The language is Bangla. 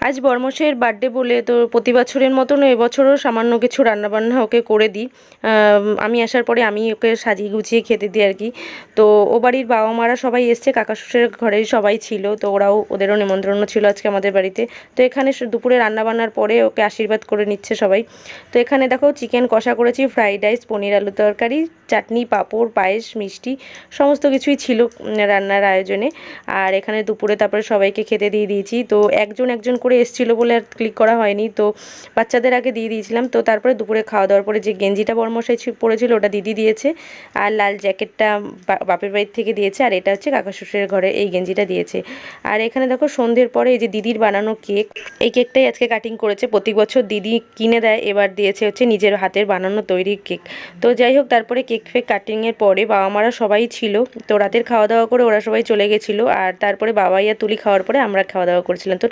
আজ বড়মশাইয়ের বার্থডে বলে তো প্রতি বছরের মতন এবছরও সামান্য কিছু রান্নাবান্না ওকে করে দিই। আমি আসার পরে আমি ওকে সাজিয়ে গুছিয়ে খেতে দিই আর কি। তো ও বাড়ির বাবা মারা সবাই এসছে, কাকা শ্বশুরের ঘরের সবাই ছিল, তো ওদেরও নিমন্ত্রণ ছিল আজকে আমাদের বাড়িতে। তো এখানে দুপুরে রান্নাবান্নার পরে ওকে আশীর্বাদ করে নিচ্ছে সবাই। তো এখানে দেখো চিকেন কষা করেছি, ফ্রাইড রাইস, পনির আলু তরকারি, চাটনি, পাঁপড়, পায়েস, মিষ্টি সমস্ত কিছুই ছিল রান্নার আয়োজনে। আর এখানে দুপুরে তারপরে সবাইকে খেতে দিয়ে দিয়েছি। তো একজন একজন করে এসেছিলো বলে আর ক্লিক করা হয়নি, তো বাচ্চাদের আগে দিয়ে দিয়েছিলাম। তো তারপরে দুপুরে খাওয়া দাওয়ার পরে যে গেঞ্জিটা বড়মশাই পরেছিল ওটা দিদি দিয়েছে, আর লাল জ্যাকেটটা বাপের বাড়ির থেকে দিয়েছে, আর এটা হচ্ছে কাকা শ্বশুরের ঘরে এই গেঞ্জিটা দিয়েছে। আর এখানে দেখো সন্ধ্যের পরে এই যে দিদির বানানো কেক, এই কেকটাই আজকে কাটিং করেছে। প্রতি বছর দিদি কিনে দেয়, এবার দিয়েছে হচ্ছে নিজের হাতের বানানো তৈরি কেক। তো যাই হোক, তারপরে কেক ফেক কাটিংয়ের পরে বাবা মারা সবাই ছিল, তো রাতের খাওয়া দাওয়া করে ওরা সবাই চলে গেছিলো। আর তারপরে বাবাই আর তুলি খাওয়ার পরে আমরা খাওয়া দাওয়া করেছিলাম। তো